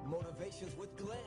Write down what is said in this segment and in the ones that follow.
Motivations with Glenn.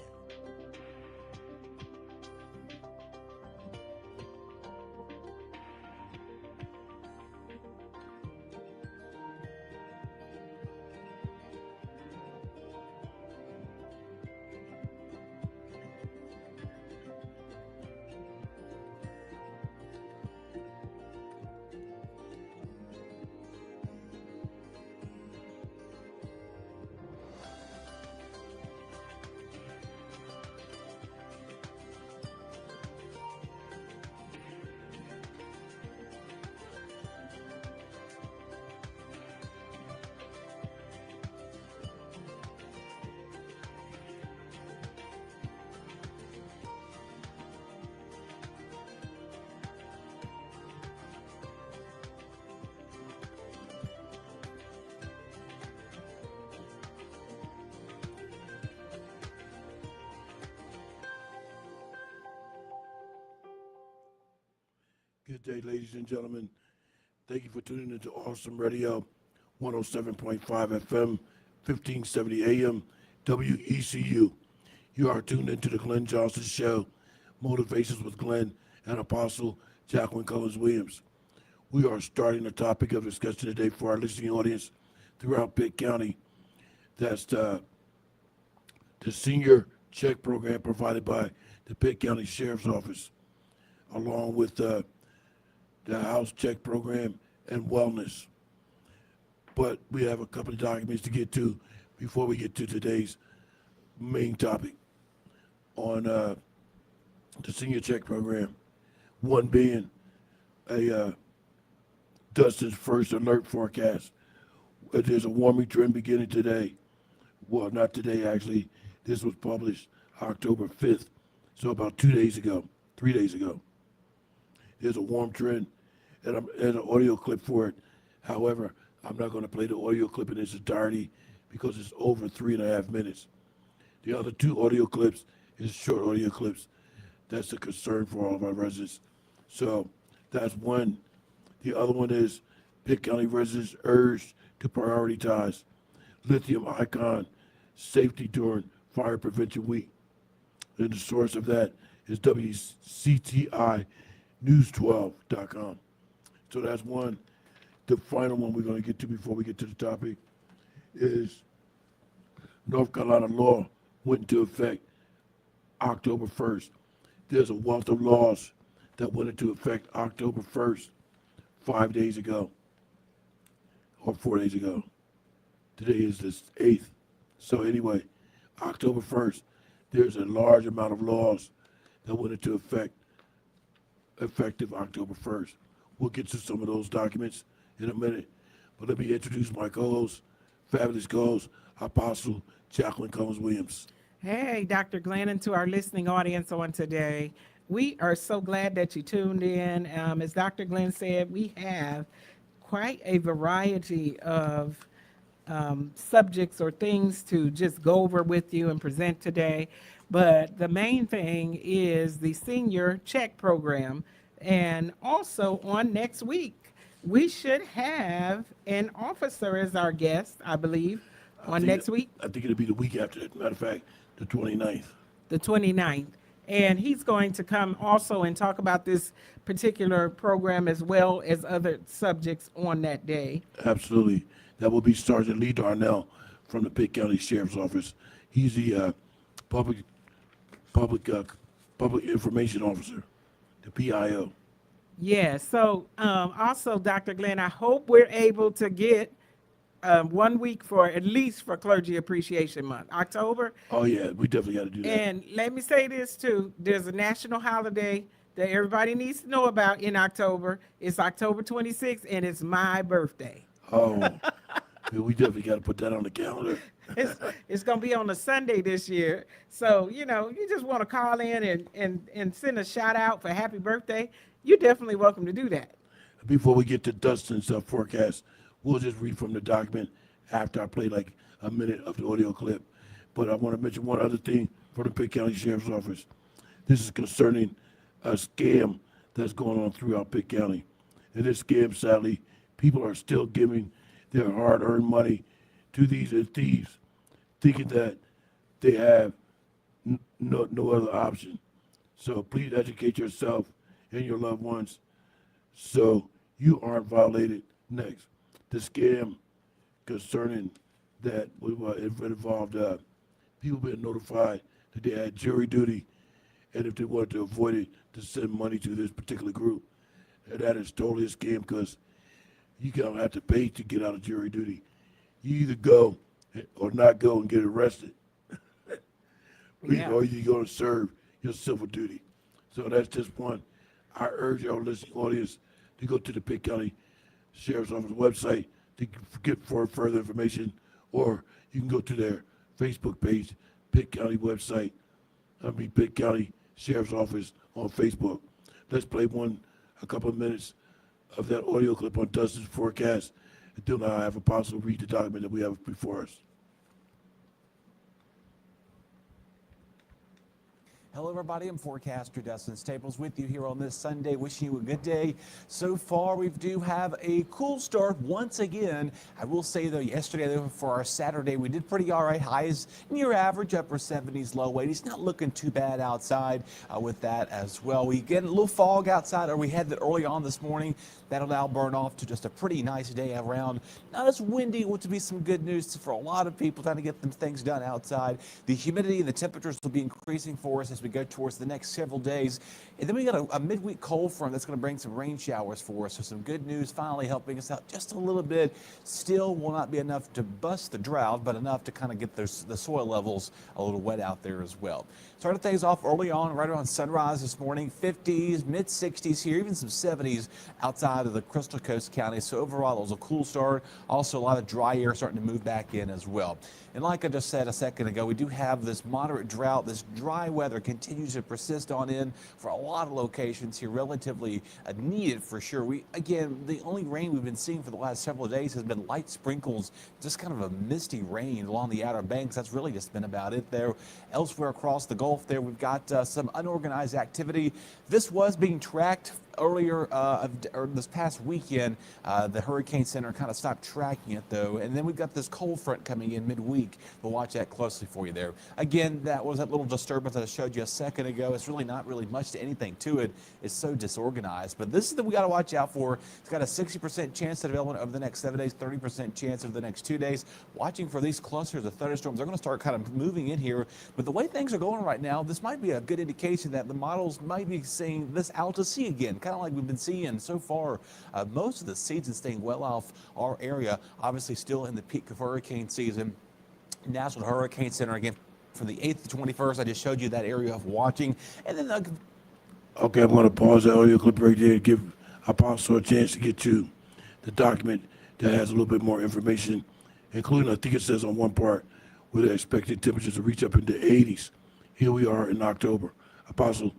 Good day, ladies and gentlemen. Thank you for tuning into Awesome Radio, 107.5 FM, 1570 AM, WECU. You are tuned into the Glenn Johnson Show, Motivations with Glenn and Apostle Jacqueline Cullins Wiliams. We are starting a topic of discussion today for our listening audience throughout Pitt County. That's the senior check program provided by the Pitt County Sheriff's Office, along with the house check program and wellness. But we have a couple of documents to get to before we get to today's main topic on the senior check program. One being a Dustin's first alert forecast. There's a warming trend beginning today. Well, not today, actually. This was published October 5th, so about 2 days ago, 3 days ago. There's a warm trend, and an audio clip for it. However, I'm not going to play the audio clip in its entirety because it's over 3.5 minutes. The other two audio clips is short audio clips. That's a concern for all of our residents. So that's one. The other one is Pitt County residents urged to prioritize lithium icon safety during Fire Prevention Week. And the source of that is WCTI news12.com. So that's one. The final one we're going to get to before we get to the topic is North Carolina law went into effect October 1st. There's a wealth of laws that went into effect October 1st, 5 days ago, or 4 days ago. Today is the 8th. So anyway, October 1st, there's a large amount of laws that went into effect effective October 1st. We'll get to some of those documents in a minute. But let me introduce my co-host, fabulous co-host, Apostle Jacqueline Cullins Wiliams. Hey, Dr. Glenn, and to our listening audience on today. We are so glad that you tuned in. As Dr. Glenn said, we have quite a variety of subjects or things to just go over with you and present today. But the main thing is the senior check program. And also on next week, we should have an officer as our guest, I believe, next week. I think it'll be the week after that. Matter of fact, the 29th. The 29th. And he's going to come also and talk about this particular program as well as other subjects on that day. Absolutely. That will be Sergeant Lee Darnell from the Pitt County Sheriff's Office. He's the public information officer, the PIO. Yeah, so also, Dr. Glenn, I hope we're able to get 1 week at least for Clergy Appreciation Month, October. Oh, yeah, we definitely got to do that. And let me say this, too. There's a national holiday that everybody needs to know about in October. It's October 26th, and it's my birthday. Oh, yeah, we definitely got to put that on the calendar. It's going to be on a Sunday this year. So, you just want to call in and send a shout out for happy birthday. You're definitely welcome to do that. Before we get to Dustin's forecast, we'll just read from the document after I play like a minute of the audio clip. But I want to mention one other thing for the Pitt County Sheriff's Office. This is concerning a scam that's going on throughout Pitt County. And this scam, sadly, people are still giving their hard-earned money to these thieves, thinking that they have no other option. So please educate yourself and your loved ones so you aren't violated. Next, the scam concerning that it involved people being notified that they had jury duty, and if they wanted to avoid it, to send money to this particular group. And that is totally a scam because you don't have to pay to get out of jury duty. You either go or not go and get arrested, Yeah. or you're going to serve your civil duty. So that's just one. I urge our listening audience to go to the Pitt County Sheriff's Office website to get for further information, or you can go to their Facebook page, Pitt County website. Pitt County Sheriff's Office on Facebook. Let's play a couple of minutes of that audio clip on Dustin's forecast until I have Apostle read the document that we have before us. Hello, everybody. I'm forecaster Dustin Staples with you here on this Sunday, wishing you a good day. So far, we do have a cool start once again. I will say, though, yesterday, though, for our Saturday, we did pretty all right. Highs near average, upper 70s, low 80s. Not looking too bad outside with that as well. We get a little fog outside, or we had that early on this morning. That'll now burn off to just a pretty nice day around. Not as windy, which would be some good news for a lot of people trying to get them things done outside. The humidity and the temperatures will be increasing for us as we go towards the next several days. And then we got a midweek cold front that's going to bring some rain showers for us. So some good news finally helping us out just a little bit. Still will not be enough to bust the drought, but enough to kind of get the soil levels a little wet out there as well. Started things off early on, right around sunrise this morning. 50s, mid 60s here, even some 70s outside of the Crystal Coast County. So overall, it was a cool start. Also, a lot of dry air starting to move back in as well. And like I just said a second ago, we do have this moderate drought. This dry weather continues to persist on in for a lot of locations here, relatively needed for sure. Again, the only rain we've been seeing for the last several days has been light sprinkles, just kind of a misty rain along the Outer Banks. That's really just been about it there. Elsewhere across the Gulf there, we've got some unorganized activity. This was being tracked earlier or this past weekend. The Hurricane Center kind of stopped tracking it, though. And then we've got this cold front coming in midweek. We'll watch that closely for you there. Again, that was that little disturbance that I showed you a second ago. It's really not really much to anything to it. It's so disorganized. But this is that we got to watch out for. It's got a 60% chance of development over the next 7 days, 30% chance over the next 2 days. Watching for these clusters of thunderstorms. They're going to start kind of moving in here. But the way things are going right now, this might be a good indication that the models might be seeing this out to sea again, kind of like we've been seeing so far. Most of the season staying well off our area, obviously still in the peak of hurricane season. National Hurricane Center again from the 8th to 21st. I just showed you that area of watching. And then Okay, I'm going to pause the audio clip right there and give Apostle a chance to get you the document that has a little bit more information, including, I think it says on one part, where they're expecting temperatures to reach up into 80s. Here we are in October. Apostle.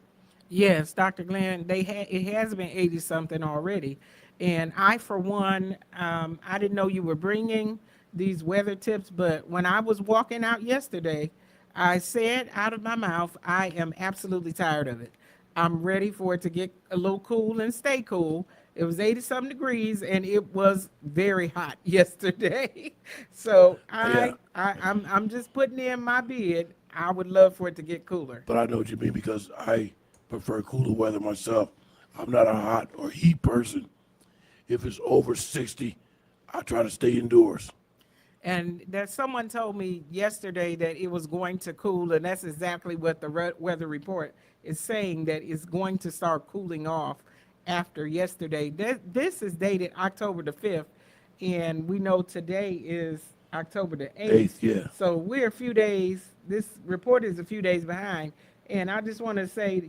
Yes, Dr. Glenn, it has been 80 something already. And I, for one, I didn't know you were bringing these weather tips, but when I was walking out yesterday, I said out of my mouth, I am absolutely tired of it. I'm ready for it to get a little cool and stay cool. It was 80 something degrees and it was very hot yesterday. So I'm just putting in my bid. I would love for it to get cooler. But I know what you mean because I prefer cooler weather myself. I'm not a hot or heat person. If it's over 60, I try to stay indoors. And that someone told me yesterday that it was going to cool, and that's exactly what the weather report is saying, that it's going to start cooling off after yesterday. This is dated October the 5th, and we know today is October the 8th. Yeah. So we're a few days, this report is a few days behind. And I just want to say,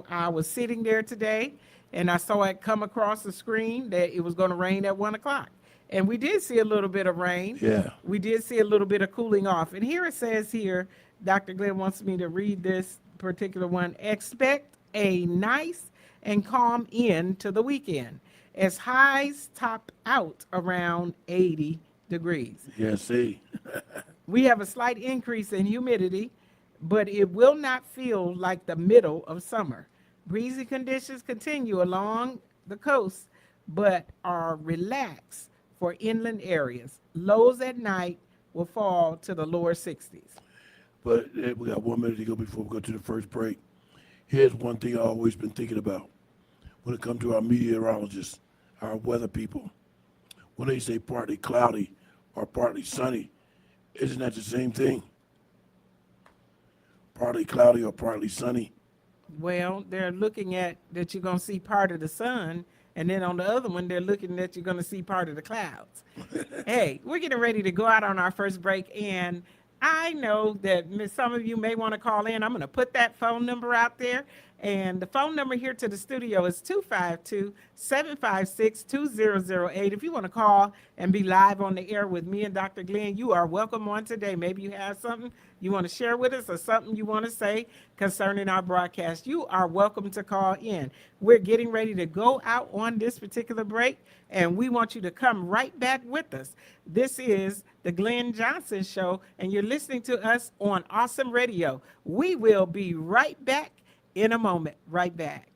I was sitting there today, and I saw it come across the screen that it was going to rain at 1 o'clock. And we did see a little bit of rain. Yeah. We did see a little bit of cooling off. And here it says here, Dr. Glenn wants me to read this particular one. Expect a nice and calm end to the weekend as highs top out around 80 degrees. Yeah, see. We have a slight increase in humidity, but it will not feel like the middle of summer. Breezy conditions continue along the coast, but are relaxed for inland areas. Lows at night will fall to the lower 60s. But we got 1 minute to go before we go to the first break. Here's one thing I've always been thinking about when it comes to our meteorologists, our weather people. When they say partly cloudy or partly sunny, isn't that the same thing? Partly cloudy or partly sunny? Well, they're looking at that you're going to see part of the sun, and then on the other one, they're looking that you're going to see part of the clouds. Hey, we're getting ready to go out on our first break, and I know that some of you may want to call in. I'm going to put that phone number out there. And the phone number here to the studio is 252-756-2008. If you want to call and be live on the air with me and Dr. Glenn, you are welcome on today. Maybe you have something you want to share with us or something you want to say concerning our broadcast. You are welcome to call in. We're getting ready to go out on this particular break, and we want you to come right back with us. This is the Glenn Johnson Show, and you're listening to us on Awesome Radio. We will be right back in a moment. Right back.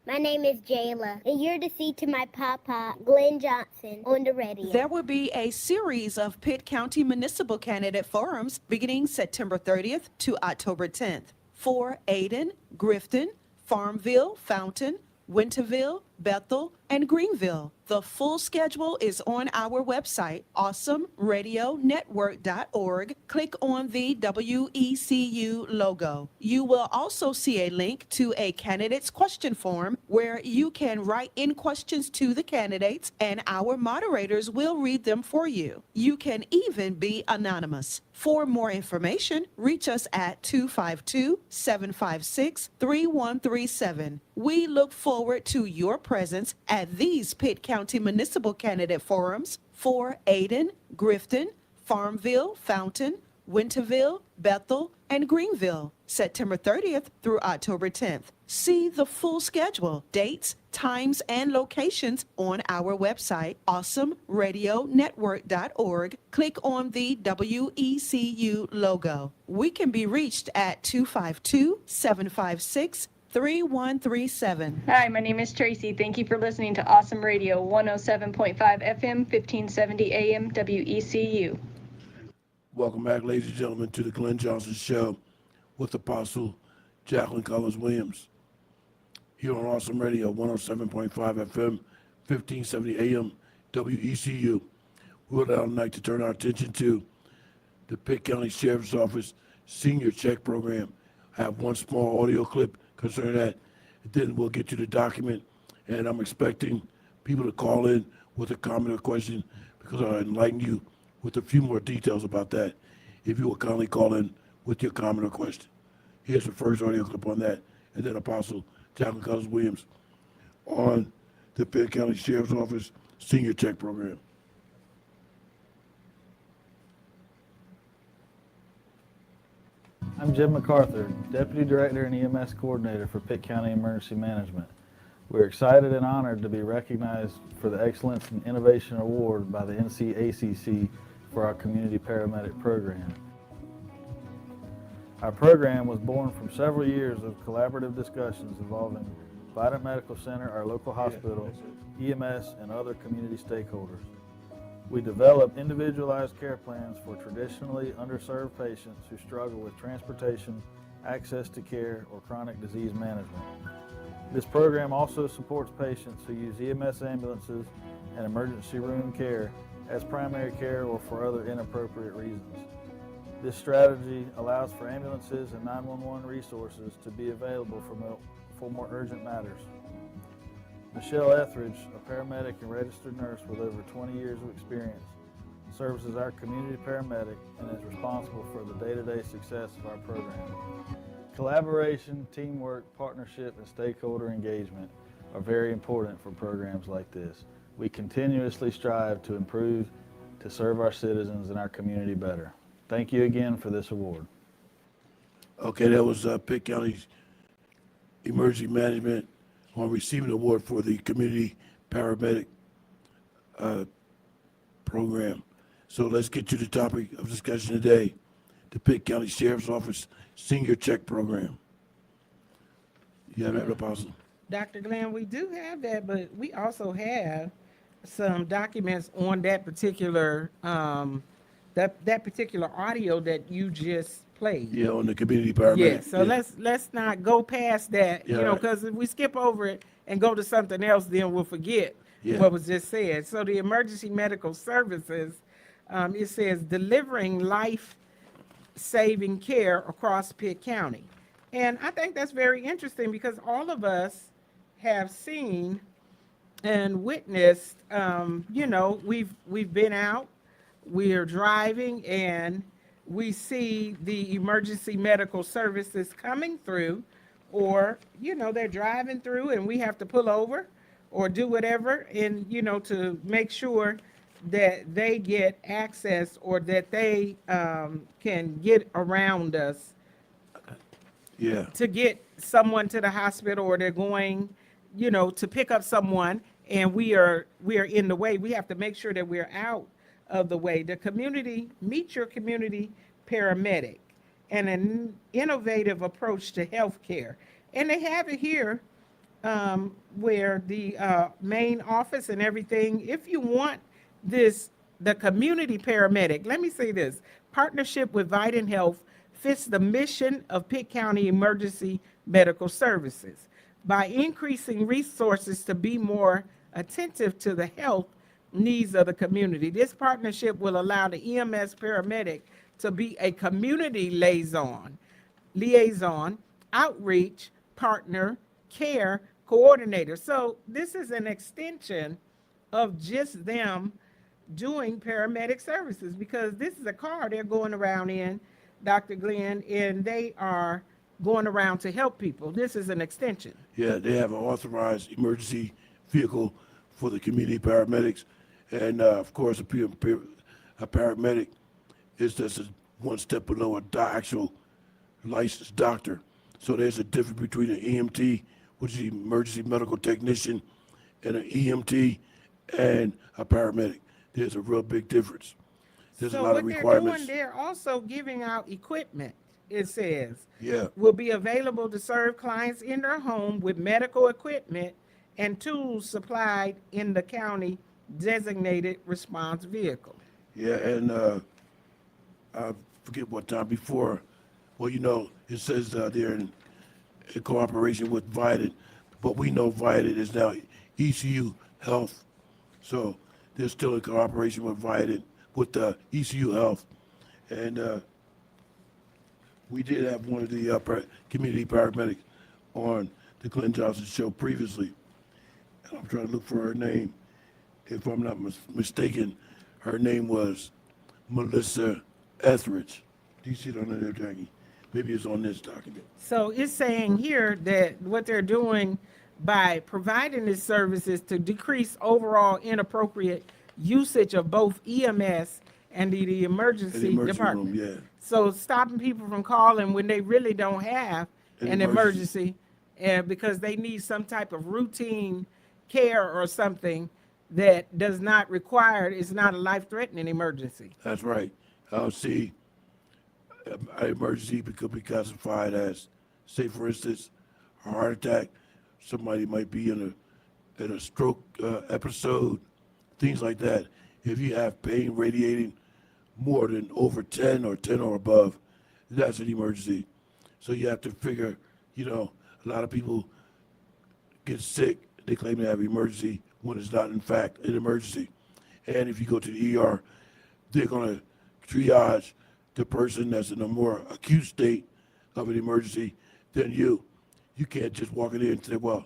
My name is Jayla, and you're to see to my papa, Glenn Johnson, on the radio. There will be a series of Pitt County Municipal Candidate Forums beginning September 30th to October 10th for Ayden, Grifton, Farmville, Fountain, Winterville, Bethel, and Greenville. The full schedule is on our website, awesomeradionetwork.org. Click on the WECU logo. You will also see a link to a candidate's question form where you can write in questions to the candidates and our moderators will read them for you. You can even be anonymous. For more information, reach us at 252-756-3137. We look forward to your presence at these Pitt County Municipal Candidate Forums for Ayden, Grifton, Farmville, Fountain, Winterville, Bethel, and Greenville, September 30th through October 10th. See the full schedule, dates, times, and locations on our website, awesomeradionetwork.org. Click on the WECU logo. We can be reached at 252-756-3137. Hi, my name is Tracy. Thank you for listening to Awesome Radio 107.5 FM, 1570 AM, WECU. Welcome back, ladies and gentlemen, to the Glenn Johnson Show with Apostle Jacqueline Cullins Wiliams. Here on Awesome Radio 107.5 FM, 1570 AM, WECU. We would now like to turn our attention to the Pitt County Sheriff's Office Senior Check Program. I have one small audio clip concerning that. Then we'll get to the document, and I'm expecting people to call in with a comment or question because I'll enlighten you with a few more details about that. If you will kindly call in with your comment or question. Here's the first audio clip on that, and then Apostle Jacqueline Cullins Wiliams on the Pitt County Sheriff's Office Senior Check Program. I'm Jim MacArthur, Deputy Director and EMS Coordinator for Pitt County Emergency Management. We're excited and honored to be recognized for the Excellence in Innovation Award by the NCACC for our Community Paramedic Program. Our program was born from several years of collaborative discussions involving Vidant Medical Center, our local hospital, EMS, and other community stakeholders. We develop individualized care plans for traditionally underserved patients who struggle with transportation, access to care, or chronic disease management. This program also supports patients who use EMS ambulances and emergency room care as primary care or for other inappropriate reasons. This strategy allows for ambulances and 911 resources to be available for more urgent matters. Michelle Etheridge, a paramedic and registered nurse with over 20 years of experience, serves as our community paramedic and is responsible for the day-to-day success of our program. Collaboration, teamwork, partnership, and stakeholder engagement are very important for programs like this. We continuously strive to improve to serve our citizens and our community better. Thank you again for this award. Okay, that was Pitt County's Emergency Management on receiving the award for the Community Paramedic Program. So let's get to the topic of discussion today, the Pitt County Sheriff's Office Senior Check Program. You have that, Apostle? Dr. Glenn, we do have that, but we also have some documents on that particular that particular audio that you just played. Yeah, on the community paramedic. Yeah, so yeah. let's not go past that, Yeah. because if we skip over it and go to something else, then we'll forget Yeah. what was just said. So the emergency medical services, it says delivering life-saving care across Pitt County. And I think that's very interesting because all of us have seen and witnessed, we've been out, we are driving, and we see the emergency medical services coming through, or, they're driving through and we have to pull over or do whatever, and, to make sure that they get access or that they can get around us Yeah. to get someone to the hospital, or they're going, to pick up someone, and we are in the way. We have to make sure that we're out of the way. The community, meet your community paramedic, and an innovative approach to healthcare. And they have it here, where the main office and everything. If you want this, the community paramedic, let me say this, partnership with Vidant Health fits the mission of Pitt County Emergency Medical Services by increasing resources to be more attentive to the health needs of the community. This partnership will allow the EMS paramedic to be a community liaison, outreach, partner, care coordinator. So this is an extension of just them doing paramedic services, because this is a car they're going around in, Dr. Glenn, and they are going around to help people. This is an extension. Yeah, they have an authorized emergency vehicle for the community paramedics. And of course, a paramedic is just one step below actual licensed doctor. So there's a difference between an EMT, which is an emergency medical technician, and an EMT and a paramedic. There's a real big difference. There's a lot of requirements. So what they're also giving out equipment, it says. Yeah. Will be available to serve clients in their home with medical equipment and tools supplied in the county designated response vehicle. Yeah, and I forget what time before. Well, it says there in cooperation with Vidant, but we know Vidant is now ECU Health. So they're still in cooperation with Vidant, with ECU Health. And we did have one of the community paramedics on the Glenn Johnson show previously. And I'm trying to look for her name. If I'm not mistaken, her name was Melissa Etheridge. Do you see it on there, Jackie? Maybe it's on this document. So it's saying here that what they're doing by providing this service is to decrease overall inappropriate usage of both EMS and the emergency department. Room, yeah. So stopping people from calling when they really don't have an emergency, and because they need some type of routine care or something that does not require, it's not a life-threatening emergency. That's right. See, an emergency could be classified as, say, for instance, a heart attack. Somebody might be in a stroke episode, things like that. If you have pain radiating more than over 10 or 10 or above, that's an emergency. So you have to figure, a lot of people get sick. They claim they have emergency when it's not, in fact, an emergency. And if you go to the ER, they're going to triage the person that's in a more acute state of an emergency than you. You can't just walk in there and say, well,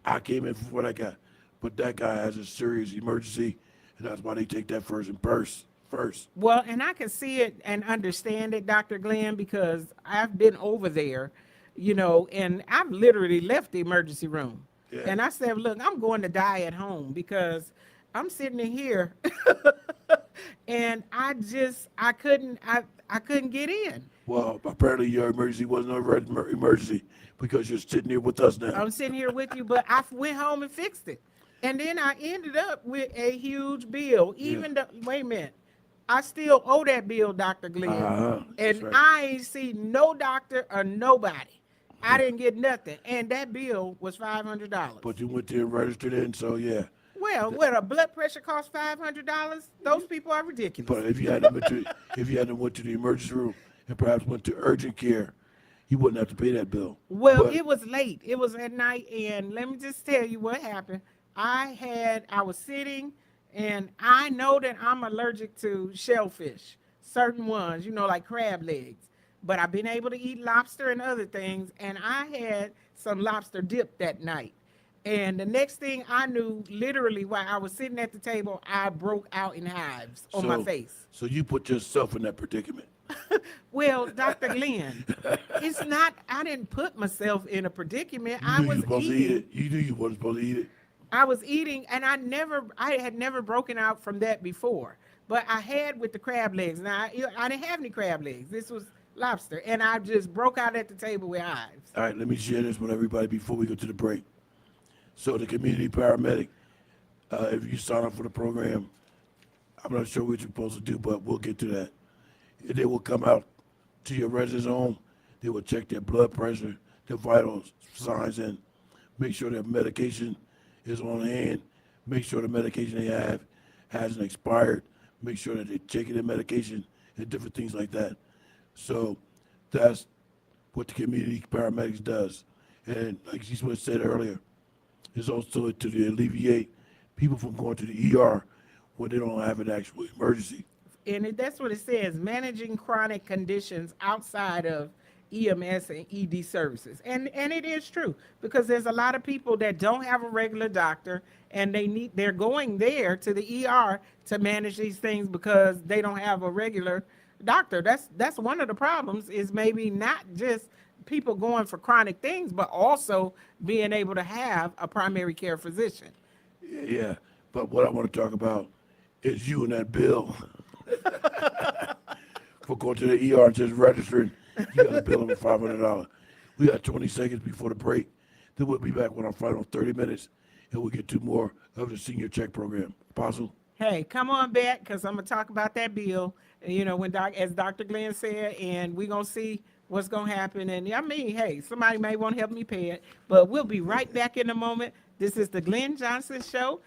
I came in for what I got. But that guy has a serious emergency, and that's why they take that person first. Well, and I can see it and understand it, Dr. Glenn, because I've been over there, and I've literally left the emergency room. Yeah. And I said, look, I'm going to die at home because I'm sitting in here and I couldn't get in. Well, apparently your emergency wasn't an emergency because you're sitting here with us now. I'm sitting here with you, but I went home and fixed it. And then I ended up with a huge bill. Even though, wait a minute, I still owe that bill, Dr. Glenn. And right. I ain't seen no doctor or nobody. I didn't get nothing. And that bill was $500. But you went there and registered in, so yeah. Well, what a blood pressure costs $500? Those people are ridiculous. But if you had them went to the emergency room and perhaps went to urgent care, you wouldn't have to pay that bill. Well, But it was late. It was at night, and let me just tell you what happened. I was sitting, and I know that I'm allergic to shellfish, certain ones, like crab legs. But I've been able to eat lobster and other things, and I had some lobster dip that night. And the next thing I knew, literally while I was sitting at the table, I broke out in hives on my face. So you put yourself in that predicament. Well, Dr. Glenn, it's not, I didn't put myself in a predicament. I You knew was you supposed to eat eating. it. You knew you wasn't supposed to eat it. I was eating, and I had never broken out from that before. But I had with the crab legs. Now, I didn't have any crab legs. This was lobster, and I just broke out at the table with hives. All right, let me share this with everybody before we go to the break. So the community paramedic, if you sign up for the program, I'm not sure what you're supposed to do, but we'll get to that. They will come out to your residence home. They will check their blood pressure, their vital signs, and make sure their medication is on hand. Make sure the medication they have hasn't expired. Make sure that they're checking their medication and different things like that. So that's what the community paramedics does. And like she said earlier, it's also to alleviate people from going to the ER when they don't have an actual emergency. And that's what it says, managing chronic conditions outside of EMS and ED services. And it is true, because there's a lot of people that don't have a regular doctor, and they're going there to the ER to manage these things because they don't have a regular doctor. That's one of the problems, is maybe not just people going for chronic things, but also being able to have a primary care physician. Yeah, but what I want to talk about is you and that bill for going to the ER and just registering. You got a bill of $500. We got 20 seconds before the break. Then we'll be back with our final 30 minutes, and we'll get to more of the senior check program. Apostle? Hey, come on back, because I'm going to talk about that bill, as Dr. Glenn said, and we're going to see what's going to happen. And I mean, hey, somebody may want to help me pay it, but we'll be right back in a moment. This is the Glenn Johnson Show.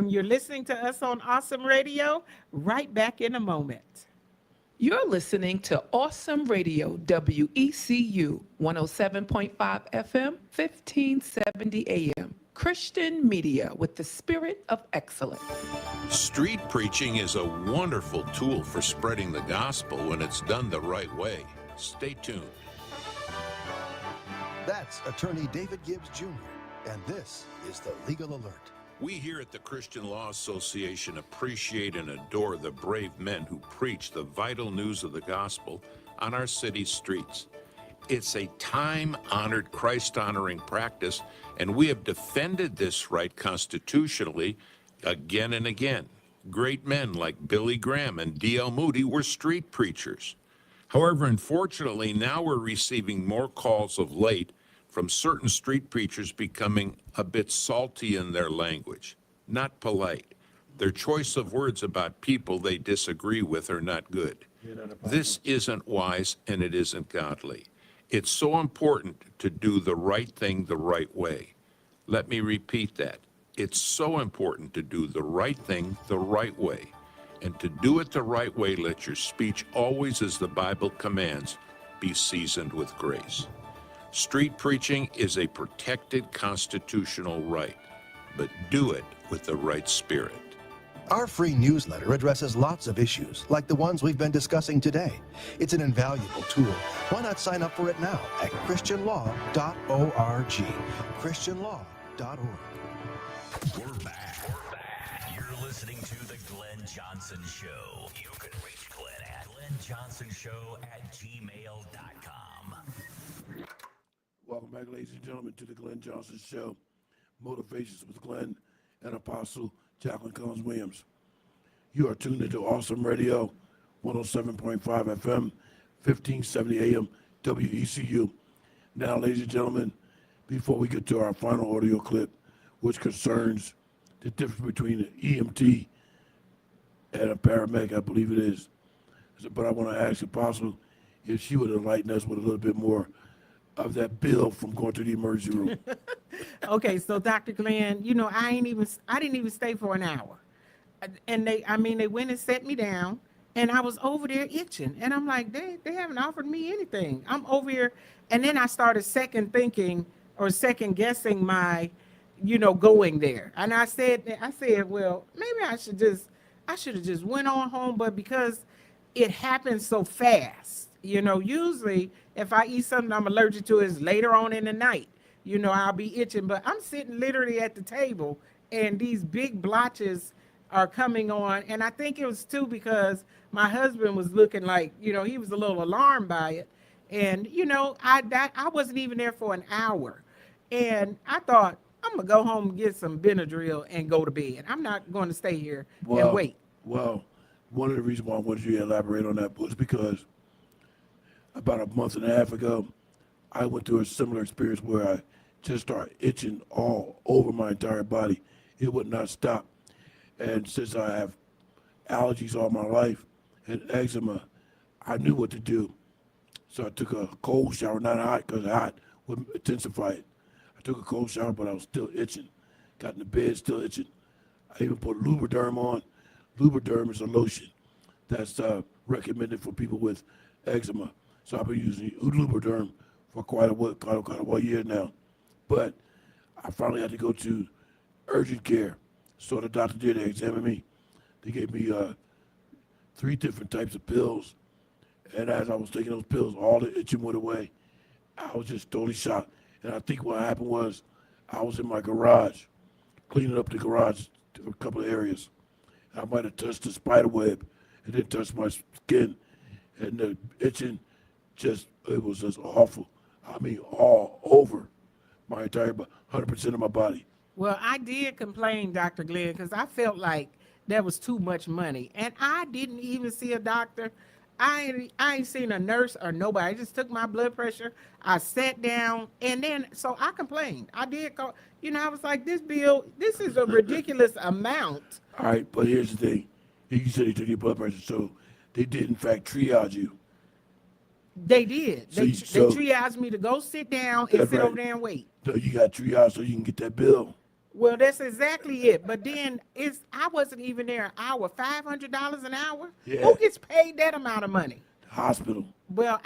You're listening to us on Awesome Radio. Right back in a moment. You're listening to Awesome Radio, WECU, 107.5 FM, 1570 AM. Christian media with the spirit of excellence. Street preaching is a wonderful tool for spreading the gospel when it's done the right way. Stay tuned. That's attorney David Gibbs Jr., and this is the Legal Alert. We here at the Christian Law Association appreciate and adore the brave men who preach the vital news of the gospel on our city's streets. It's a time-honored, Christ-honoring practice, and we have defended this right constitutionally again and again. Great men like Billy Graham and D.L. Moody were street preachers. However, unfortunately, now we're receiving more calls of late from certain street preachers becoming a bit salty in their language, not polite. Their choice of words about people they disagree with are not good. This isn't wise, and it isn't godly. It's so important to do the right thing the right way. Let me repeat that. It's so important to do the right thing the right way. And to do it the right way, let your speech always, as the Bible commands, be seasoned with grace. Street preaching is a protected constitutional right, but do it with the right spirit. Our free newsletter addresses lots of issues, like the ones we've been discussing today. It's an invaluable tool. Why not sign up for it now at christianlaw.org. christianlaw.org. We're back. You're listening to The Glenn Johnson Show. You can reach Glenn at glennjohnsonshow@gmail.com. Welcome back, ladies and gentlemen, to the Glenn Johnson Show. Motivations with Glenn and Apostle Jacqueline Cullins Wiliams. You are tuned into Awesome Radio, 107.5 FM, 1570 AM, WECU. Now, ladies and gentlemen, before we get to our final audio clip, which concerns the difference between an EMT and a paramedic, I believe it is. But I want to ask Apostle if she would enlighten us with a little bit more of that bill from going to the emergency room. Okay, so Dr. Glenn, you know, I didn't even stay for an hour. And they went and set me down, and I was over there itching. And I'm like, they haven't offered me anything. I'm over here. And then I started second thinking or second guessing my, going there. And I said, well, maybe I should have just went on home. But because it happened so fast, usually if I eat something I'm allergic to is later on in the night, I'll be itching. But I'm sitting literally at the table, and these big blotches are coming on. And I think it was too because my husband was looking like, he was a little alarmed by it. And, I wasn't even there for an hour. And I thought, I'm going to go home and get some Benadryl and go to bed. I'm not going to stay here and wait. Well, one of the reasons why I wanted you to elaborate on that was because about a month and a half ago, I went through a similar experience where I just started itching all over my entire body. It would not stop. And since I have allergies all my life and eczema, I knew what to do. So I took a cold shower, not hot, because hot would intensify it. I took a cold shower, but I was still itching. Got in the bed, still itching. I even put Lubriderm on. Lubriderm is a lotion that's recommended for people with eczema. So I've been using Lubriderm for quite a while year now. But I finally had to go to urgent care. So the doctor did, they examined me. They gave me 3 different types of pills. And as I was taking those pills, all the itching went away. I was just totally shocked. And I think what happened was I was in my garage, cleaning up the garage, a couple of areas. I might have touched the spider web and then touched my skin. And the itching it was just awful. I mean, all over my entire 100% of my body. Well, I did complain, Dr. Glenn, because I felt like that was too much money. And I didn't even see a doctor. I ain't seen a nurse or nobody. I just took my blood pressure. I sat down, and then, so I complained. I did call, I was like, this is a ridiculous amount. All right, but here's the thing. You said they took your blood pressure, so they did, in fact, triage you. They did. They triaged me to go sit down and sit over there and wait. So you got triage so you can get that bill. Well, that's exactly it. But then I wasn't even there an hour. $500 an hour? Yeah. Who gets paid that amount of money? The hospital. Well,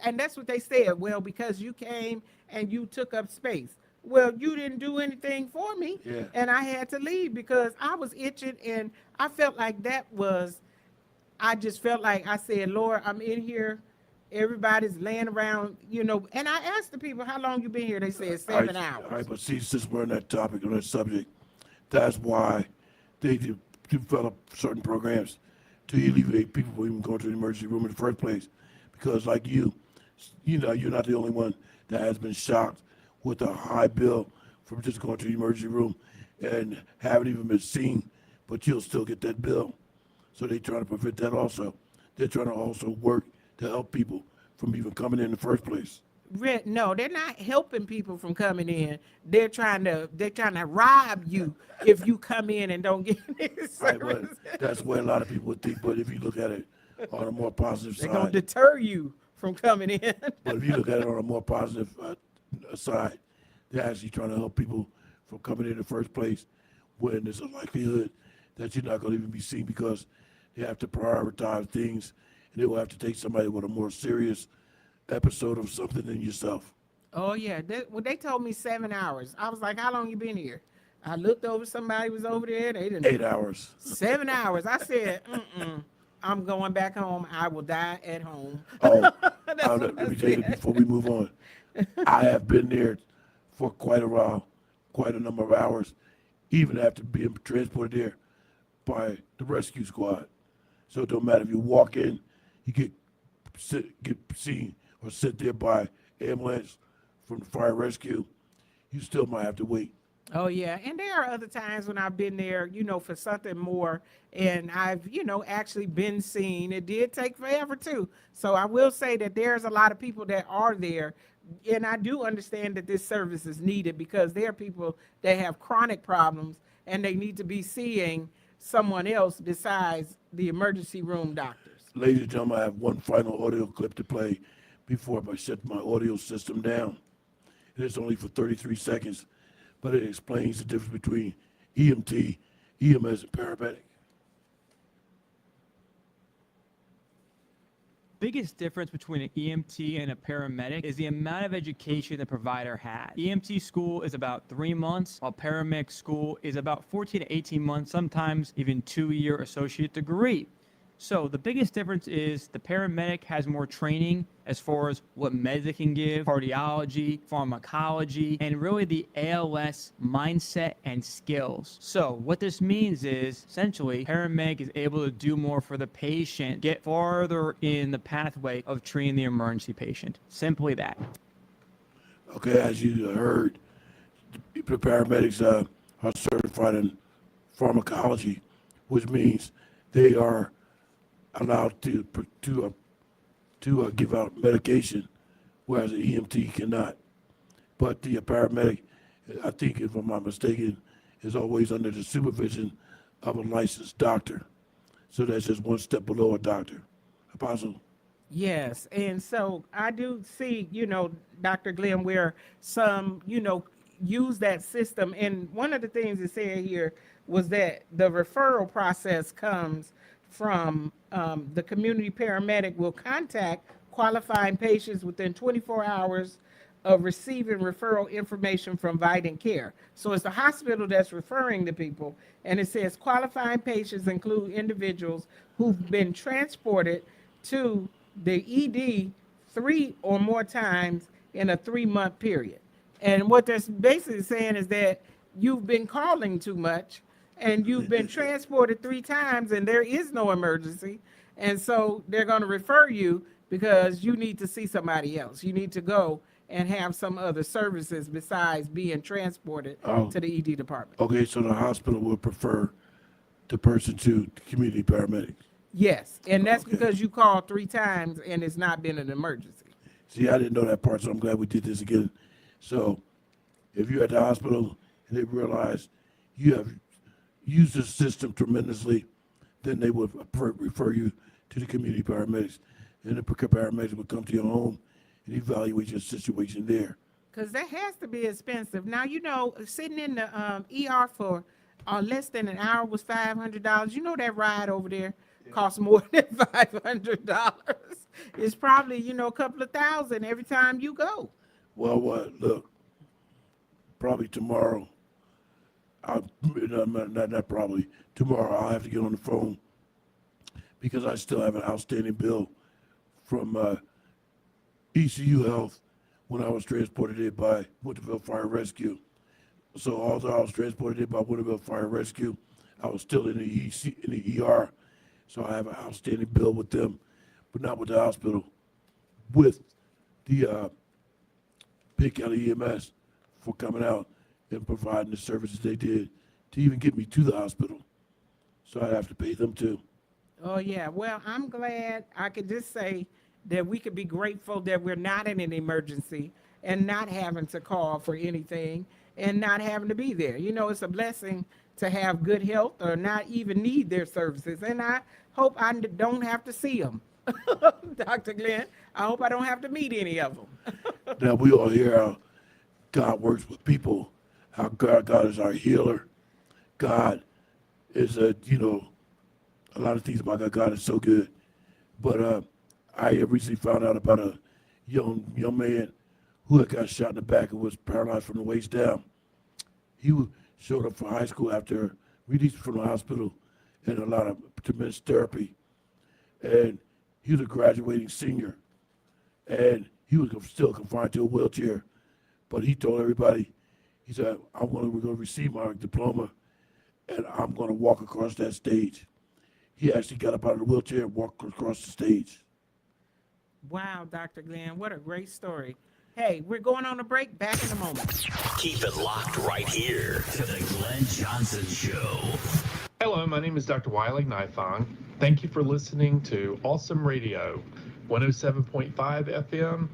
and that's what they said. Well, because you came and you took up space. Well, you didn't do anything for me. Yeah. And I had to leave because I was itching, and I felt like I just felt like I said, Lord, I'm in here. Everybody's laying around, and I asked the people, how long you been here? They said 7 hours. All right, but see, since we're on that topic, on that subject, that's why they develop certain programs to alleviate people from even going to the emergency room in the first place. Because like you're not the only one that has been shocked with a high bill from just going to the emergency room and haven't even been seen, but you'll still get that bill. So they're trying to prevent that also. They're trying to also work to help people from even coming in the first place. No, they're not helping people from coming in. They're trying to rob you if you come in and don't get any service. Right, well, that's where a lot of people would think. But if you look at it on a more positive They're side, gonna deter you from coming in. but if you look at it on a more positive side, they're actually trying to help people from coming in the first place when there's a likelihood that you're not going to even be seen because they have to prioritize things. And they will have to take somebody with a more serious episode of something than yourself. Oh yeah, they told me 7 hours. I was like, how long you been here? I looked over, somebody was over there. They didn't. 8 hours. 7 hours. I said, I'm going back home. I will die at home. Oh, let me tell you before we move on. I have been there for quite a while, quite a number of hours, even after being transported there by the rescue squad. So it don't matter if you walk in, you get seen or sit there by ambulance from the fire rescue, you still might have to wait. Oh yeah, and there are other times when I've been there, for something more, and I've, actually been seen. It did take forever too. So I will say that there's a lot of people that are there, and I do understand that this service is needed because there are people that have chronic problems and they need to be seeing someone else besides the emergency room doctors. Ladies and gentlemen, I have one final audio clip to play before I shut my audio system down. It is only for 33 seconds, but it explains the difference between EMT, EMS, and paramedic. Biggest difference between an EMT and a paramedic is the amount of education the provider has. EMT school is about 3 months, while paramedic school is about 14 to 18 months, sometimes even 2-year associate degree. So the biggest difference is the paramedic has more training as far as what meds they can give, cardiology, pharmacology, and really the ALS mindset and skills. So what this means is essentially paramedic is able to do more for the patient, get farther in the pathway of treating the emergency patient. Simply that. Okay, as you heard, the paramedics are certified in pharmacology, which means they are allowed to give out medication, whereas an EMT cannot. But the paramedic, I think, if I'm not mistaken, is always under the supervision of a licensed doctor. So that's just one step below a doctor. Apostle? Yes, and so I do see, Dr. Glenn, where some, use that system. And one of the things it said here was that the referral process comes from the community paramedic will contact qualifying patients within 24 hours of receiving referral information from Vidant Care. So it's the hospital that's referring the people, and it says qualifying patients include individuals who've been transported to the ED 3 or more times in a 3-month period. And what that's basically saying is that you've been calling too much and you've been transported 3 times and there is no emergency. And so they're going to refer you because you need to see somebody else. You need to go and have some other services besides being transported to the ED department. Okay, so the hospital will prefer the person to community paramedics. Yes, and that's because you called 3 times and it's not been an emergency. See, I didn't know that part, so I'm glad we did this again. So if you're at the hospital and they realize you have used the system tremendously, then they would refer you to the community paramedics. And the paramedics would come to your home and evaluate your situation there. Because that has to be expensive. Now, sitting in the ER for less than an hour was $500. You know that ride over there costs more than $500. It's probably, a couple of thousand every time you go. Well, look, probably tomorrow, not probably, tomorrow I'll have to get on the phone because I still have an outstanding bill from ECU Health when I was transported in by Winterville Fire Rescue. So although I was transported in by Winterville Fire Rescue, I was still in the ER. So I have an outstanding bill with them, but not with the hospital, with the Pitt County EMS for coming out and providing the services they did to even get me to the hospital. So I have to pay them too. Oh, yeah. Well, I'm glad I could just say that we could be grateful that we're not in an emergency and not having to call for anything and not having to be there. It's a blessing to have good health or not even need their services. And I hope I don't have to see them. Dr. Glenn, I hope I don't have to meet any of them. Now, we all hear how God works with people, how God is our healer. God is, a lot of things about God. God is so good. But I recently found out about a young man who had got shot in the back and was paralyzed from the waist down. He showed up for high school after released from the hospital and a lot of tremendous therapy. And he was a graduating senior. And he was still confined to a wheelchair. But he told everybody, he said, we're going to receive my diploma and I'm going to walk across that stage. He actually got up out of the wheelchair and walked across the stage. Wow, Dr. Glenn, what a great story. Hey, we're going on a break. Back in a moment. Keep it locked right here to the Glenn Johnson Show. Hello, my name is Dr. Wiley Nifong. Thank you for listening to Awesome Radio, 107.5 FM,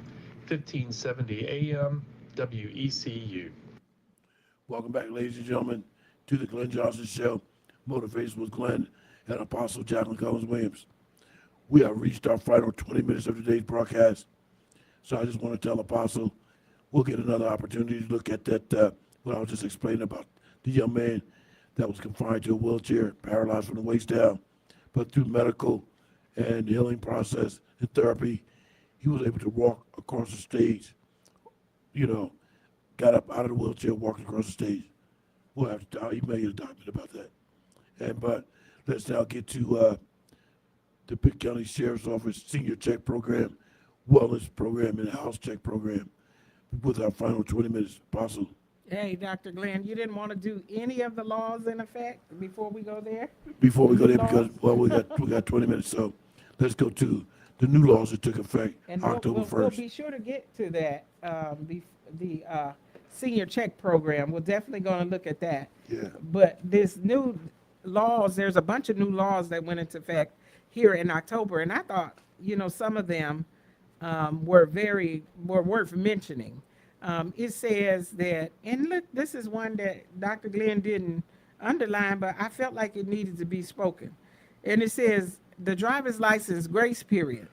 1570 AM, WECU. Welcome back, ladies and gentlemen, to the Glenn Johnson Show, Motivation with Glenn and Apostle Jacqueline Cullins Williams. We have reached our final 20 minutes of today's broadcast. So I just want to tell Apostle, we'll get another opportunity to look at that, what I was just explaining about the young man that was confined to a wheelchair, paralyzed from the waist down, but through medical and healing process and therapy, he was able to walk across the stage, you know, got up out of the wheelchair, walking across the stage. We'll have to email you a document about that. But let's now get to the Pitt County Sheriff's Office Senior Check Program, Wellness Program, and House Check Program with our final 20 minutes. Possible. Hey, Dr. Glenn, you didn't want to do any of the laws in effect before we go there? Before we go there, Laws? because, well, we got 20 minutes, so let's go to the new laws that took effect And October 1st. we'll be sure to get to that, the senior check program. We're definitely going to look at that. Yeah. But this new laws, there's a bunch of new laws that went into effect here in October, and I thought, some of them were worth mentioning. It says that, and look, this is one that Dr. Glenn didn't underline, but I felt like it needed to be spoken. And it says the driver's license grace period.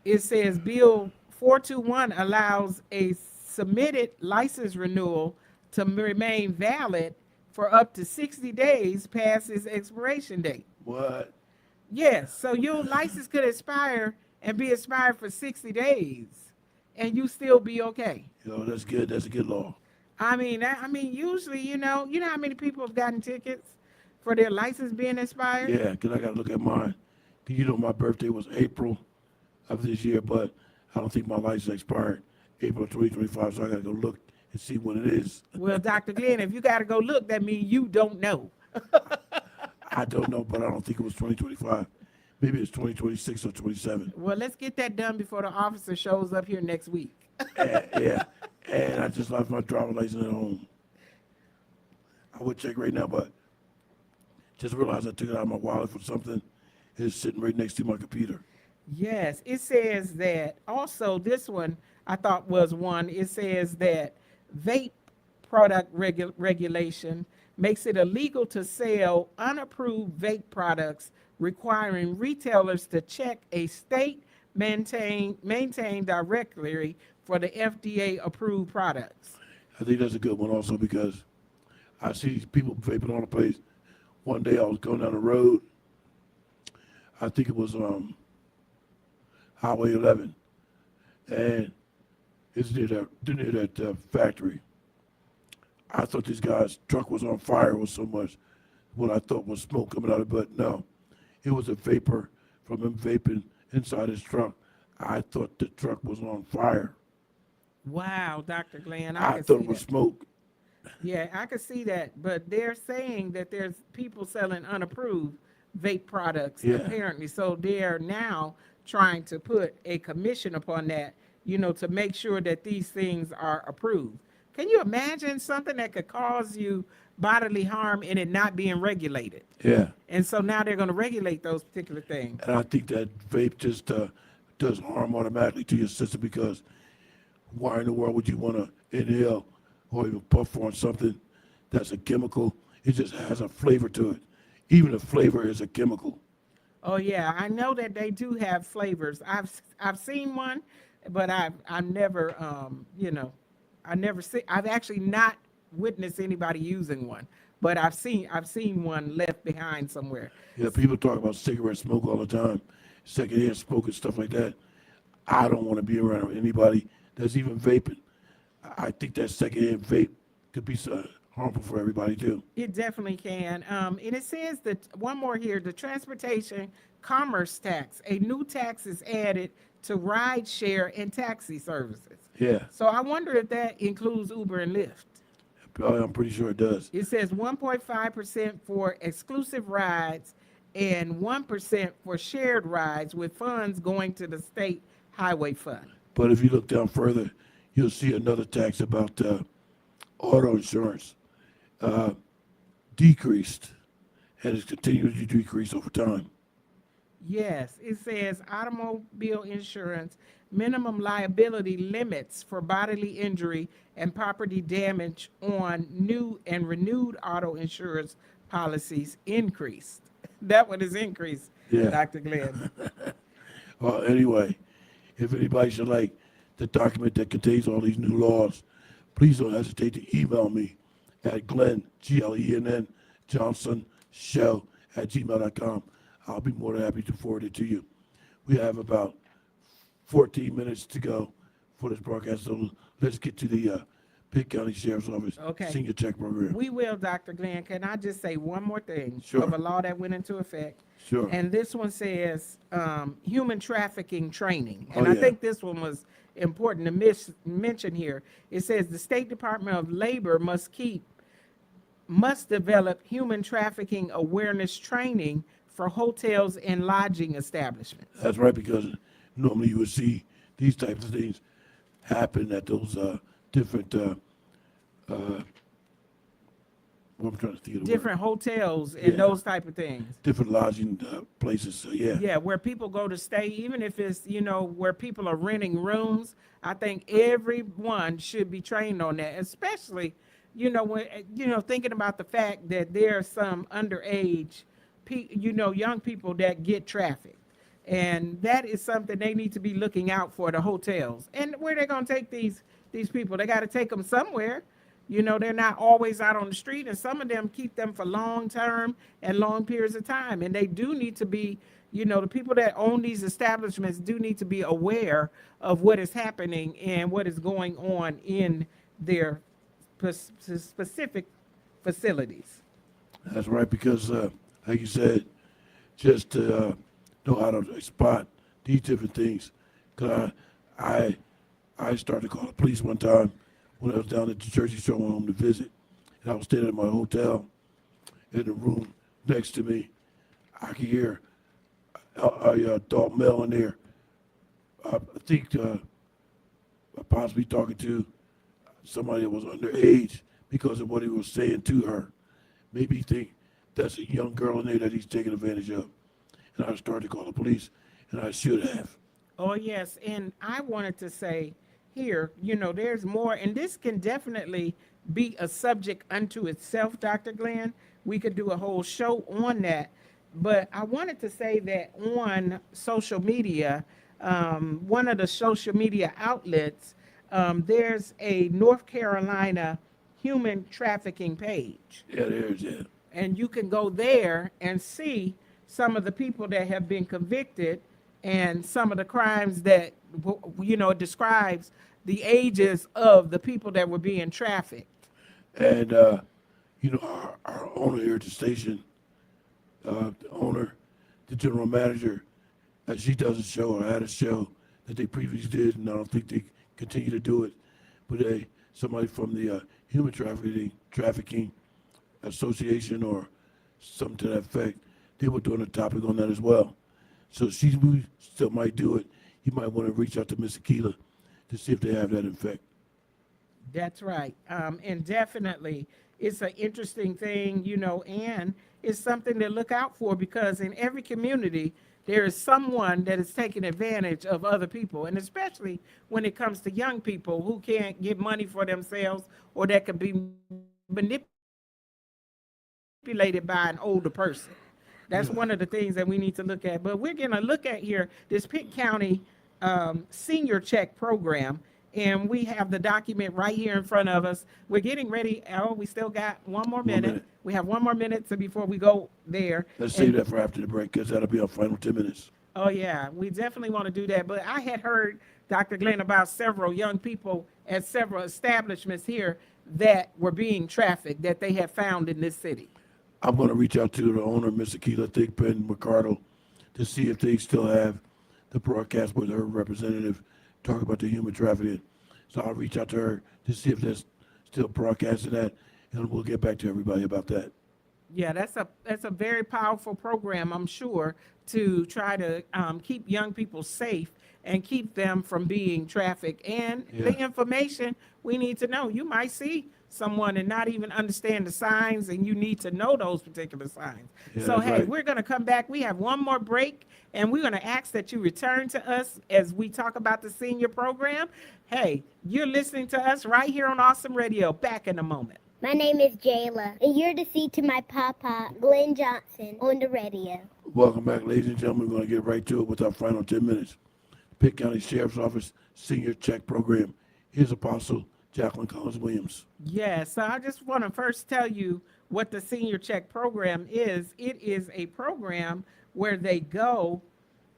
It says Bill 421 allows a submitted license renewal to remain valid for up to 60 days past its expiration date. What? Yes, so your license could expire and be expired for 60 days, and you still be okay. That's good. That's a good law. I mean, usually, you know how many people have gotten tickets for their license being expired? Yeah, because I got to look at mine. 'Cause my birthday was April of this year, but I don't think my license expired April 2025, so I got to go look and see when it is. Well, Dr. Glenn, if you got to go look, that means you don't know. I don't know, but I don't think it was 2025. Maybe it's 2026 or 27. Well, let's get that done before the officer shows up here next week. Yeah, and I just left my driver's license at home. I would check right now, but just realized I took it out of my wallet for something. It's sitting right next to my computer. Yes, it says that also this one I thought was one. It says that vape product regulation makes it illegal to sell unapproved vape products, requiring retailers to check a state maintained directory for the FDA approved products. I think that's a good one also because I see these people vaping all the place. One day I was going down the road. I think it was Highway 11, and it's near that factory. I thought this guy's truck was on fire with so much what I thought was smoke coming out of it, but no, it was a vapor from him vaping inside his truck. I thought the truck was on fire. Wow, Dr. Glenn, I thought it was smoke. Yeah, I could see that, but they're saying that there's people selling unapproved vape products apparently, so they're now trying to put a commission upon that, to make sure that these things are approved. Can you imagine something that could cause you bodily harm and it not being regulated? Yeah. And so now they're going to regulate those particular things. And I think that vape just does harm automatically to your system because why in the world would you want to inhale or even puff on something that's a chemical? It just has a flavor to it. Even the flavor is a chemical. Oh yeah, I know that they do have flavors. I've seen one, but I've never I've actually not witnessed anybody using one, but I've seen one left behind somewhere. Yeah, people talk about cigarette smoke all the time, secondhand smoke and stuff like that. I don't want to be around anybody that's even vaping. I think that secondhand vape could be harmful for everybody too. It definitely can. And it says that one more here, the transportation commerce tax. A new tax is added to ride share and taxi services. Yeah. So I wonder if that includes Uber and Lyft. I'm pretty sure it does. It says 1.5% for exclusive rides and 1% for shared rides with funds going to the state highway fund. But if you look down further, you'll see another tax about auto insurance decreased, and it's continuing to decrease over time. Yes, it says automobile insurance, minimum liability limits for bodily injury and property damage on new and renewed auto insurance policies increased. That one is increased, Yeah. Dr. Glenn. Well, anyway, if anybody should like the document that contains all these new laws, please don't hesitate to email me at Glenn, Glenn, Johnson Show at gmail.com. I'll be more than happy to forward it to you. We have about 14 minutes to go for this broadcast, so let's get to the Pitt County Sheriff's Office Okay. Senior Check Program. We will, Dr. Glenn. Can I just say one more thing Sure. of a law that went into effect? Sure. And this one says human trafficking training. And Oh, I yeah. think this one was important to mention here. It says the State Department of Labor must develop human trafficking awareness training for hotels and lodging establishments. That's right, because normally you would see these types of things happen at those different, what I'm trying to think of the word. Different hotels and Yeah. those type of things. Different lodging places, so yeah. Yeah, where people go to stay, even if it's, where people are renting rooms, I think everyone should be trained on that, especially, when, thinking about the fact that there are some underage, young people that get trafficked. And that is something they need to be looking out for, the hotels. And where they're going to take these people, they got to take them somewhere. They're not always out on the street, and some of them keep them for long term and long periods of time. And they do need to be, the people that own these establishments do need to be aware of what is happening and what is going on in their specific facilities. That's right, because like you said, just to know how to spot these different things. Cause I started to call the police one time when I was down at the Jersey Shore, went home to visit, and I was staying at my hotel. In the room next to me, I could hear a adult male in there. I think possibly talking to somebody that was underage because of what he was saying to her. Maybe he think that's a young girl in there that he's taking advantage of. And I started to call the police, and I should have. Oh, yes. And I wanted to say here, there's more, and this can definitely be a subject unto itself, Dr. Glenn. We could do a whole show on that. But I wanted to say that on social media, one of the social media outlets, there's a North Carolina human trafficking page. Yeah, there's it. And you can go there and see some of the people that have been convicted and some of the crimes that, it describes the ages of the people that were being trafficked. And, our owner here at the station, the owner, the general manager, she does a show or had a show that they previously did, and I don't think they continue to do it. But somebody from the Human Trafficking Association or something to that effect, they were doing a topic on that as well. So we still might do it. You might want to reach out to Miss Aquila to see if they have that in effect. That's right. And definitely it's an interesting thing, and it's something to look out for, because in every community, there is someone that is taking advantage of other people, and especially when it comes to young people who can't get money for themselves or that can be manipulated by an older person. That's one of the things that we need to look at. But we're going to look at here this Pitt County Senior Check Program, and we have the document right here in front of us. We're getting ready. Oh, we still got one more minute. We have 1 more minute before we go there. Let's save that for after the break, because that'll be our final 10 minutes. Oh, yeah, we definitely want to do that. But I had heard, Dr. Glenn, about several young people at several establishments here that were being trafficked that they have found in this city. I'm going to reach out to the owner, Miss Aquila Thigpen Ricardo, to see if they still have the broadcast with her representative talking about the human trafficking. So I'll reach out to her to see if that's still broadcasting that, and we'll get back to everybody about that. Yeah, that's a very powerful program, I'm sure, to try to keep young people safe and keep them from being trafficked. And the information we need to know. You might see someone and not even understand the signs, and you need to know those particular signs. Yeah, So, hey, right. we're going to come back. We have one more break, and we're going to ask that you return to us as we talk about the senior program. Hey, you're listening to us right here on Awesome Radio. Back in a moment. My name is Jayla, and you're to see to my papa, Glenn Johnson, on the radio. Welcome back, ladies and gentlemen. We're going to get right to it with our final 10 minutes. Pitt County Sheriff's Office Senior Check Program. Here's Apostle Jacqueline Cullins Williams. Yes, so I just want to first tell you what the Senior Check Program is. It is a program where they go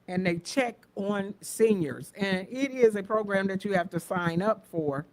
and they check on seniors. And it is a program that you have to sign up for.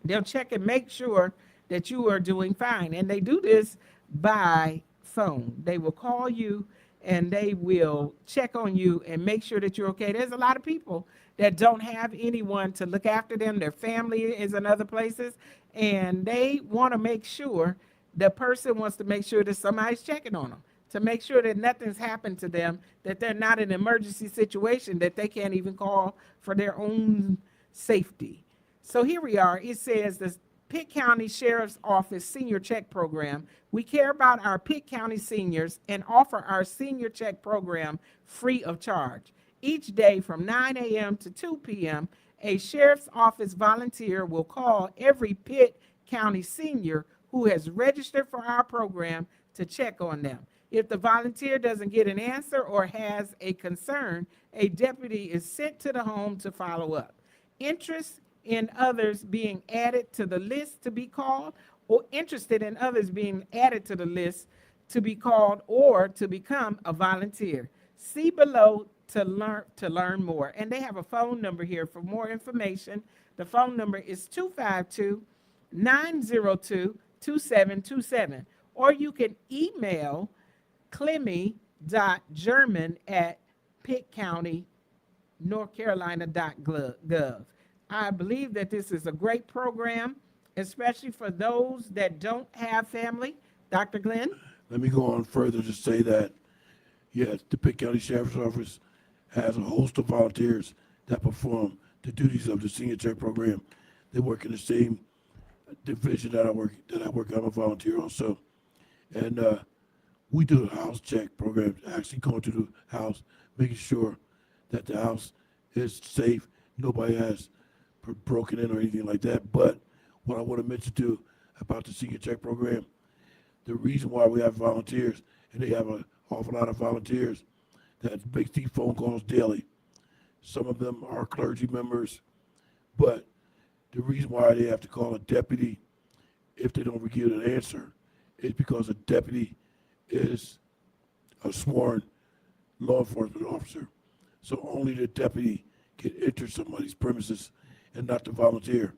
They'll check and make sure that you are doing fine. And they do this by phone. They will call you and they will check on you and make sure that you're okay. There's a lot of people that don't have anyone to look after them. Their family is in other places, and they want to make sure, the person wants to make sure that somebody's checking on them, to make sure that nothing's happened to them, that they're not in an emergency situation, that they can't even call for their own safety. So here we are. It says the Pitt County Sheriff's Office Senior Check Program. We care about our Pitt County seniors and offer our Senior Check Program free of charge. Each day from 9 a.m. to 2 p.m., a Sheriff's Office volunteer will call every Pitt County senior who has registered for our program to check on them. If the volunteer doesn't get an answer or has a concern, a deputy is sent to the home to follow up. Interest in others being added to the list to be called, or interested in others being added to the list to be called, or to become a volunteer. See below to learn more. And they have a phone number here for more information. The phone number is 252-902-2727. Or you can email clemmy.german@pittcountynorthcarolina.gov. I believe that this is a great program, especially for those that don't have family. Dr. Glenn? Let me go on further to say that, yes, the Pitt County Sheriff's Office has a host of volunteers that perform the duties of the Senior Check Program. They work in the same division that I work. I'm a volunteer also. And we do the house check program, actually going to the house, making sure that the house is safe, nobody has broken in or anything like that. But what I want to mention too about the Senior Check Program, the reason why we have volunteers, and they have an awful lot of volunteers that make these phone calls daily. Some of them are clergy members, but the reason why they have to call a deputy if they don't get an answer is because a deputy is a sworn law enforcement officer. So only the deputy can enter somebody's premises and not the volunteer.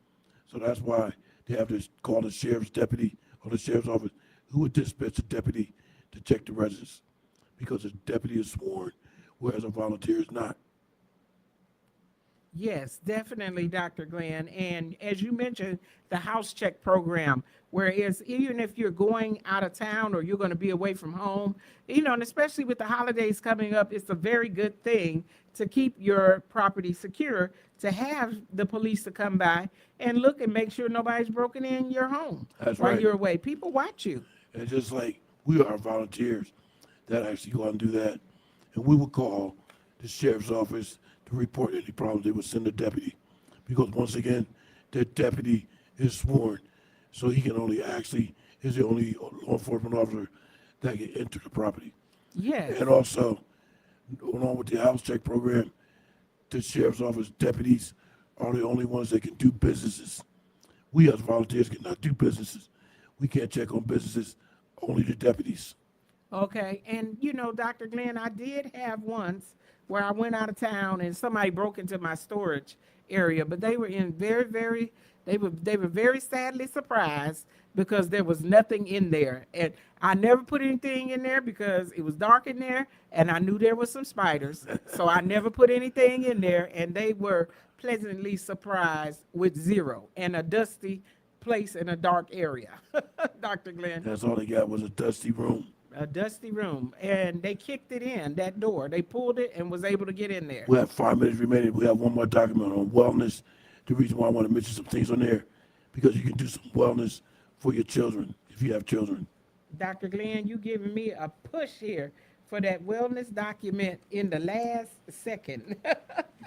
So that's why they have to call the sheriff's deputy or the sheriff's office, who would dispatch a deputy to check the residence, because a deputy is sworn, whereas a volunteer is not. Yes, definitely, Dr. Glenn. And as you mentioned, the house check program, whereas even if you're going out of town or you're going to be away from home, and especially with the holidays coming up, it's a very good thing to keep your property secure, to have the police to come by and look and make sure nobody's broken in your home. That's while right. you're away. People watch you. And just like we are volunteers that actually go out and do that, and we would call the sheriff's office to report any problems, they would send a deputy. Because once again, the deputy is sworn, so he can only is the only law enforcement officer that can enter the property. Yes. And also, along with the house check program, the sheriff's office deputies are the only ones that can do businesses. We as volunteers cannot do businesses. We can't check on businesses, only the deputies. Okay, and Dr. Glenn, I did have once where I went out of town and somebody broke into my storage area, but they were very sadly surprised because there was nothing in there. And I never put anything in there because it was dark in there and I knew there was some spiders. So I never put anything in there, and they were pleasantly surprised with zero and a dusty place in a dark area. Dr. Glenn. That's all they got was a dusty room. A dusty room, and they kicked it in, that door. They pulled it and was able to get in there. We have 5 minutes remaining. We have one more document on wellness. The reason why I want to mention some things on there, because you can do some wellness for your children if you have children. Dr. Glenn, you giving me a push here for that wellness document in the last second.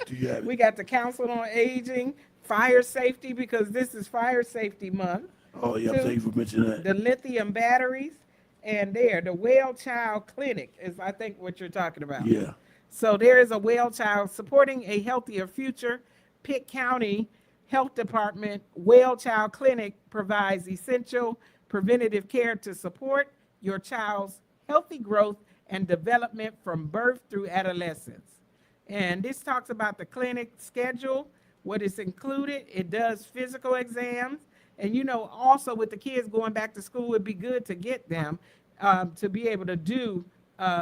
Do you have it? We got the Council on Aging, fire safety, because this is Fire Safety Month. Oh, yeah, thank you for mentioning that. The lithium batteries, and the Well Child Clinic is, I think, what you're talking about. Yeah. So there is a Well Child supporting a healthier future. Pitt County Health Department Well Child Clinic provides essential preventative care to support your child's healthy growth and development from birth through adolescence. And this talks about the clinic schedule, what is included. It does physical exams. And you know, also with the kids going back to school, it'd be good to get them to be able to do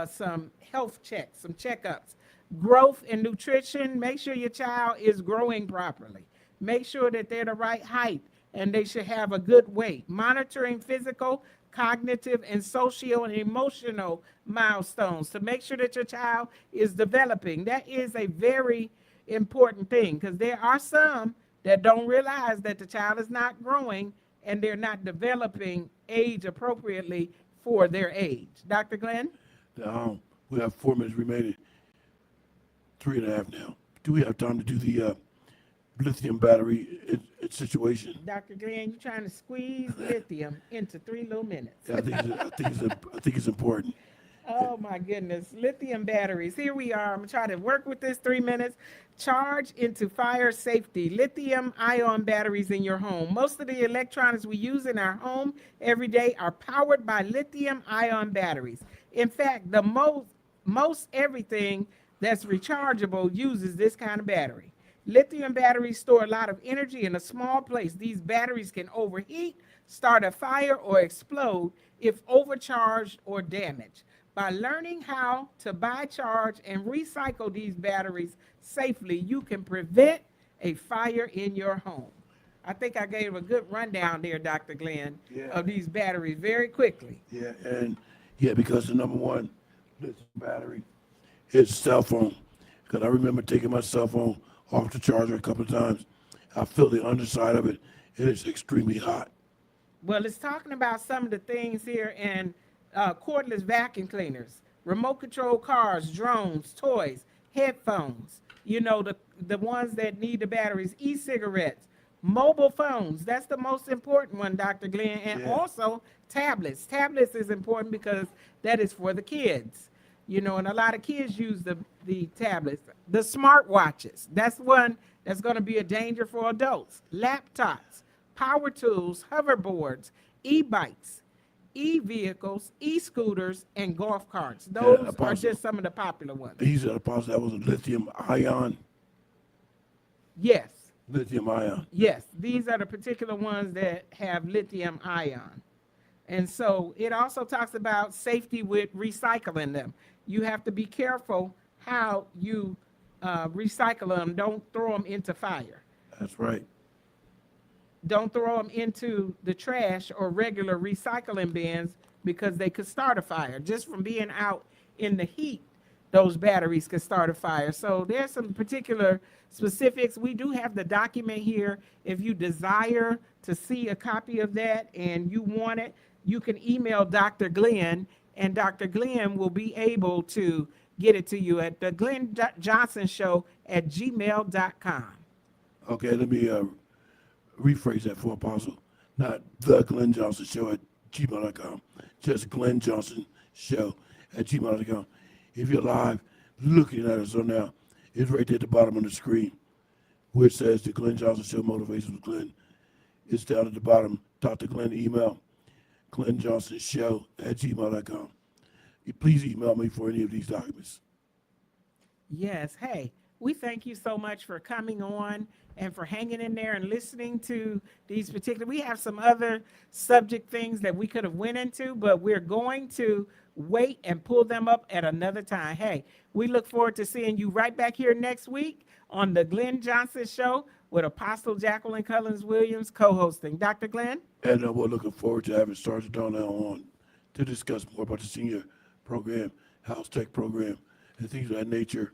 some health checks, some checkups. Growth and nutrition, make sure your child is growing properly. Make sure that they're the right height and they should have a good weight. Monitoring physical, cognitive, and social and emotional milestones to make sure that your child is developing. That is a very important thing because there are some that don't realize that the child is not growing and they're not developing age appropriately for their age. Dr. Glenn? We have 4 minutes remaining. 3.5 now. Do we have time to do the lithium battery situation? Dr. Glenn, you're trying to squeeze lithium into 3 little minutes. Yeah, I think it's important. Oh my goodness, lithium batteries. Here we are. I'm gonna try to work with this 3 minutes. Charge into fire safety. Lithium ion batteries in your home. Most of the electronics we use in our home every day are powered by lithium ion batteries. In fact, the most everything that's rechargeable uses this kind of battery. Lithium batteries store a lot of energy in a small place. These batteries can overheat, start a fire, or explode if overcharged or damaged. By learning how to buy, charge, and recycle these batteries safely, you can prevent a fire in your home. I think I gave a good rundown there, Dr. Glenn, of these batteries very quickly. Yeah, and because the number one lithium battery is cell phone. Because I remember taking my cell phone off the charger a couple of times. I feel the underside of it. It is extremely hot. Well, it's talking about some of the things here in cordless vacuum cleaners, remote control cars, drones, toys, headphones, you know, the ones that need the batteries, e-cigarettes, mobile phones. That's the most important one, Dr. Glenn. And also tablets. Tablets is important because that is for the kids. You know, and a lot of kids use the tablets. The smartwatches, that's one that's going to be a danger for adults. Laptops, power tools, hoverboards, e-bikes, e-vehicles, e-scooters, and golf carts. Those are just some of the popular ones. These are the parts that was a lithium ion. Yes. Lithium ion. Yes, these are the particular ones that have lithium ion. And so it also talks about safety with recycling them. You have to be careful how you recycle them. Don't throw them into fire. That's right. Don't throw them into the trash or regular recycling bins because they could start a fire. Just from being out in the heat, those batteries could start a fire. So there's some particular specifics. We do have the document here. If you desire to see a copy of that and you want it, you can email Dr. Glenn, and Dr. Glenn will be able to get it to you at the Glenn Johnson Show at gmail.com. Okay, let me rephrase that for Apostle. Not the Glenn Johnson Show at gmail.com. Just Glenn Johnson Show at gmail.com. If you're live looking at us on now, it's right there at the bottom of the screen where it says the Glenn Johnson Show Motivations with Glenn. It's down at the bottom. Dr. Glenn email, glennjohnsonshow@gmail.com. Please email me for any of these documents. Yes. Hey, we thank you so much for coming on and for hanging in there and listening to these particular. We have some other subject things that we could have went into, but we're going to wait and pull them up at another time. Hey, we look forward to seeing you right back here next week on the Glenn Johnson Show with Apostle Jacqueline Cullins Wiliams co-hosting. Dr. Glenn? And we're looking forward to having Sergeant Darnell on to discuss more about the senior program, house tech program, and things of that nature.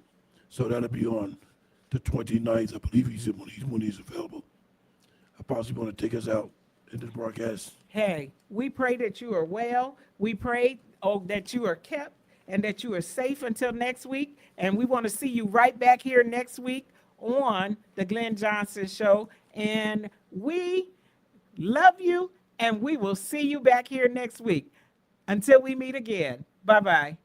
So that'll be on the 29th. I believe when he's available. Apostle, you want to take us out in this broadcast? Hey, we pray that you are well. We pray that you are kept and that you are safe until next week. And we want to see you right back here next week on the Glenn Johnson Show. And we love you, and we will see you back here next week. Until we meet again. Bye-bye.